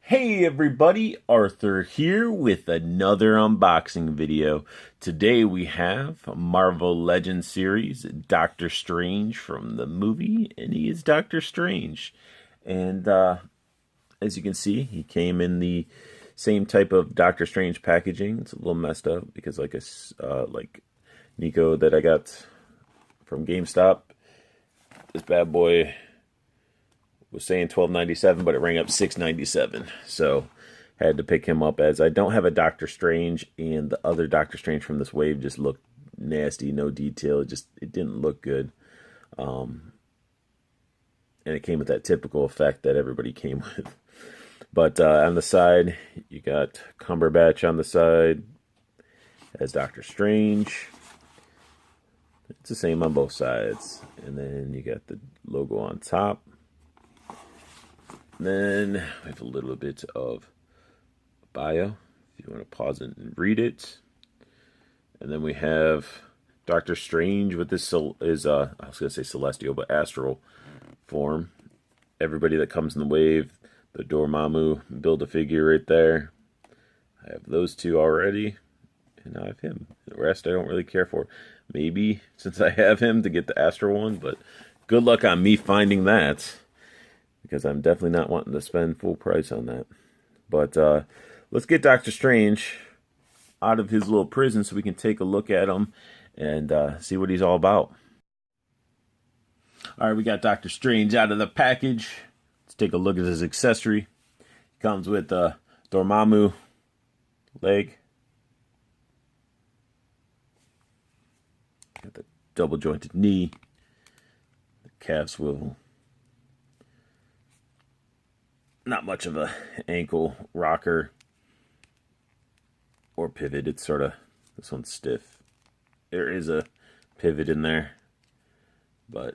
Hey everybody, Arthur here with another unboxing video. Today we have Marvel Legends series, Doctor Strange from the movie, and he is Doctor Strange. And as you can see, he came in the same type of Doctor Strange packaging. It's a little messed up because like Nico that I got from GameStop, this bad boy was saying $12.97, but it rang up $6.97. So had to pick him up as I don't have a Doctor Strange, and the other Doctor Strange from this wave just looked nasty, no detail. It didn't look good. And it came with that typical effect that everybody came with. But on the side, you got Cumberbatch on the side as Doctor Strange. It's the same on both sides. And then you got the logo on top. Then we have a little bit of bio, if you want to pause it and read it. And then we have Doctor Strange with this I was going to say celestial, but astral form. Everybody that comes in the wave, the Dormammu Build-A-Figure right there. I have those two already, and now I have him. The rest I don't really care for. Maybe, since I have him, to get the astral one, but good luck on me finding that, because I'm definitely not wanting to spend full price on that. But let's get Doctor Strange out of his little prison so we can take a look at him and see what he's all about. All right, we got Doctor Strange out of the package. Let's take a look at his accessory. He comes with a Dormammu leg. Got the double jointed knee. The calf swivel. Not much of a ankle rocker or pivot. It's sort of, this one's stiff. There is a pivot in there, but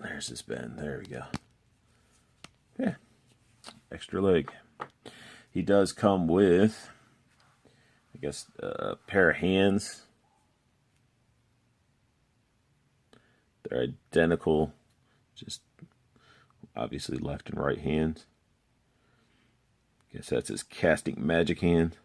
there's his bend. There we go. Yeah, extra leg. He does come with, I guess, a pair of hands. They're identical, just obviously left and right hands. Guess that's his casting magic hand.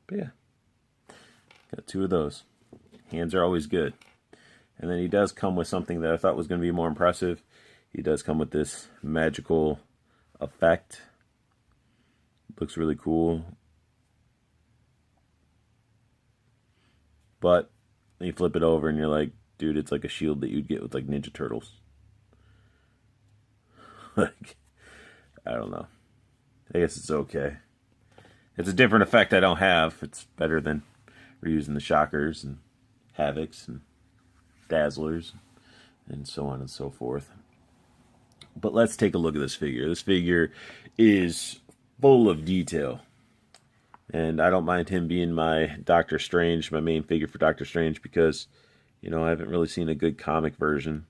But yeah, got two of those. Hands are always good. And then he does come with something that I thought was going to be more impressive. He does come with this magical effect. Looks really cool. But you flip it over and you're like, dude, it's like a shield that you'd get with like Ninja Turtles. Like, I don't know. I guess it's okay. It's a different effect I don't have. It's better than reusing the Shockers and Havocs and Dazzlers and so on and so forth. But let's take a look at this figure. This figure is full of detail. And I don't mind him being my Doctor Strange, my main figure for Doctor Strange, because, you know, I haven't really seen a good comic version.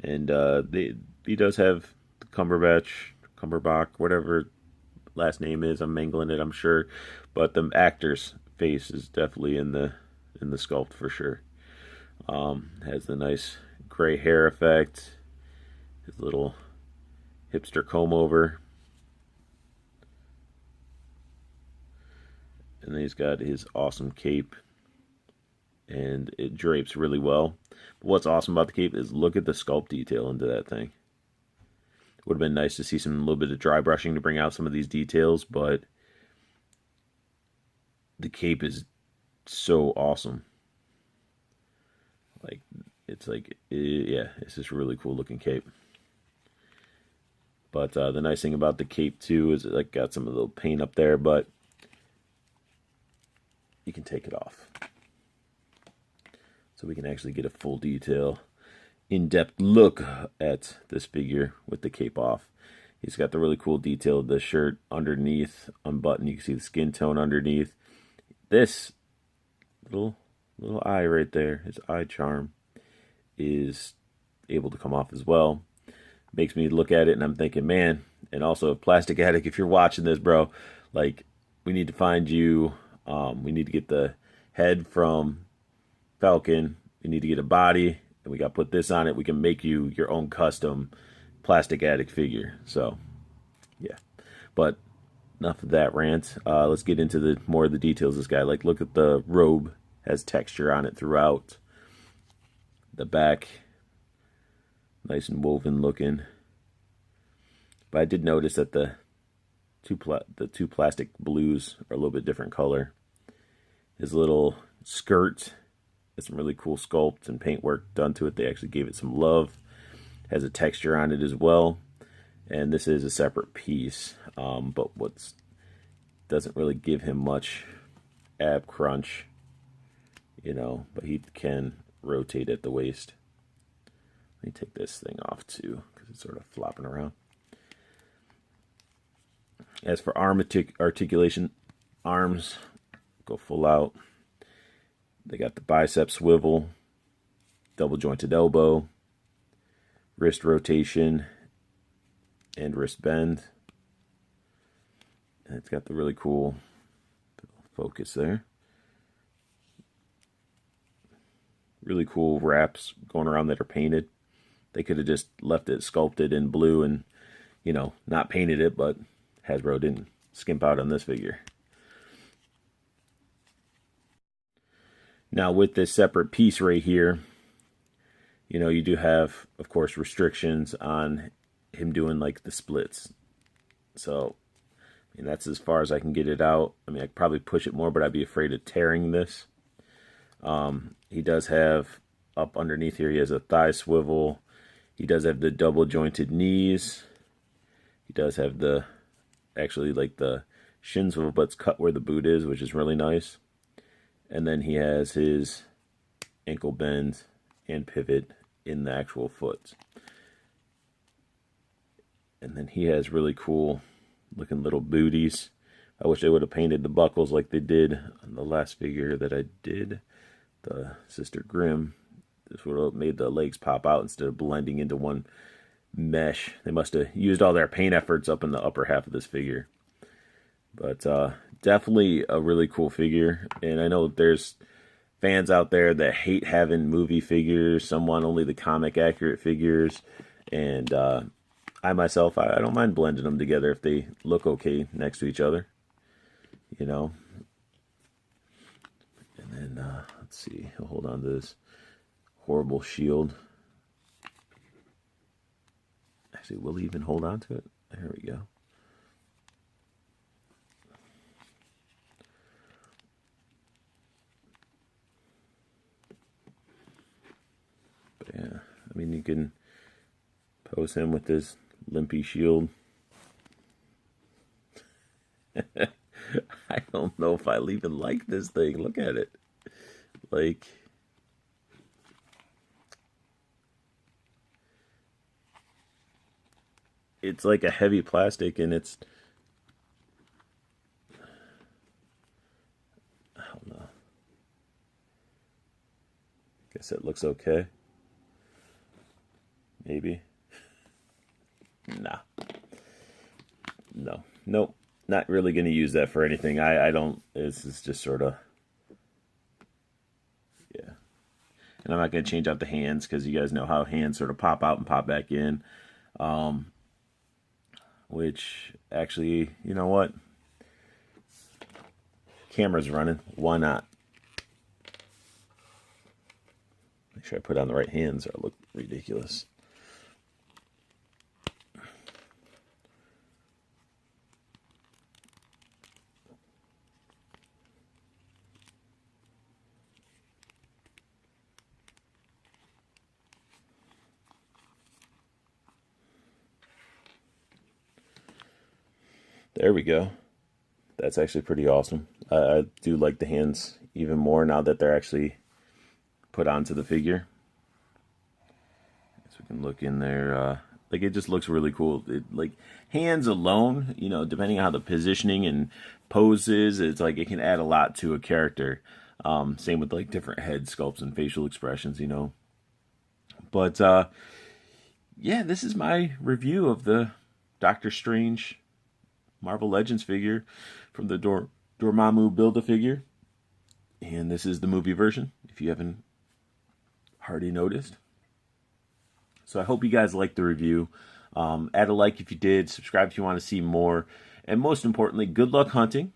And he does have the Cumberbatch, whatever last name is. I'm mangling it, I'm sure. But the actor's face is definitely in the sculpt for sure. Has the nice gray hair effect. His little hipster comb over. And then he's got his awesome cape. And it drapes really well. But what's awesome about the cape is look at the sculpt detail into that thing. It would have been nice to see a little bit of dry brushing to bring out some of these details, but the cape is so awesome. Like, yeah, it's just a really cool looking cape. But the nice thing about the cape too is it like got some of the little paint up there, but you can take it off. So we can actually get a full detail, in-depth look at this figure with the cape off. He's got the really cool detail of the shirt underneath, unbuttoned. You can see the skin tone underneath. This little eye right there, his eye charm, is able to come off as well. makes me look at it and I'm thinking, man. And also, Plastic Addict, if you're watching this, bro, like, we need to find you. We need to get the head from Falcon. We need to get a body, and we got to put this on it. We can make you your own custom Plastic Addict figure. So, yeah. But enough of that rant. Let's get into the more of the details of this guy. Like, look at the robe. Has texture on it throughout. The back, nice and woven looking. But I did notice that the two plastic blues are a little bit different color. His little skirt has some really cool sculpt and paintwork done to it. They actually gave it some love. Has a texture on it as well. And this is a separate piece, but what's doesn't really give him much ab crunch, you know, but he can rotate at the waist. Let me take this thing off too, because it's sort of flopping around. As for arm articulation, arms go full out. They got the bicep swivel, double jointed elbow, wrist rotation, and wrist bend. And it's got the really cool focus there. Really cool wraps going around that are painted. They could have just left it sculpted in blue and, you know, not painted it, but Hasbro didn't skimp out on this figure. Now with this separate piece right here, you know, you do have, of course, restrictions on him doing like the splits. So, I mean, that's as far as I can get it out. I mean, I could probably push it more, but I'd be afraid of tearing this. He does have, up underneath here, he has a thigh swivel. He does have the double jointed knees. He does have the, actually like the shin swivel, but it's cut where the boot is, which is really nice. And then he has his ankle bend and pivot in the actual foot. And then he has really cool looking little booties. I wish they would have painted the buckles like they did on the last figure that I did, the Sister Grimm. This would have made the legs pop out instead of blending into one mesh. They must have used all their paint efforts up in the upper half of this figure. But definitely a really cool figure. And I know there's fans out there that hate having movie figures. Some want only the comic accurate figures. And I myself, I don't mind blending them together if they look okay next to each other. You know. And then, let's see. He'll hold on to this horrible shield. Actually, will he even hold on to it? There we go. But yeah, I mean, you can pose him with this limpy shield. I don't know if I'll even like this thing. Look at it. Like, it's like a heavy plastic, and it's, I don't know. Guess it looks okay. Maybe. Nah. No. Nope. Not really going to use that for anything. I don't, this is just sort of, yeah. And I'm not going to change out the hands because you guys know how hands sort of pop out and pop back in. Which actually, you know what? Camera's running. Why not? Make sure I put on the right hands or I look ridiculous. There we go. That's actually pretty awesome. I do like the hands even more now that they're actually put onto the figure. So we can look in there. Like, it just looks really cool. Like, hands alone, you know, depending on how the positioning and poses, it's like it can add a lot to a character. Same with like different head sculpts and facial expressions, you know. But yeah, this is my review of the Doctor Strange Marvel Legends figure from the Dormammu Build-A-Figure. And this is the movie version, if you haven't already noticed. So I hope you guys liked the review. Add a like if you did, subscribe if you want to see more, and most importantly, good luck hunting,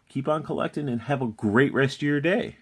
keep on collecting, and have a great rest of your day.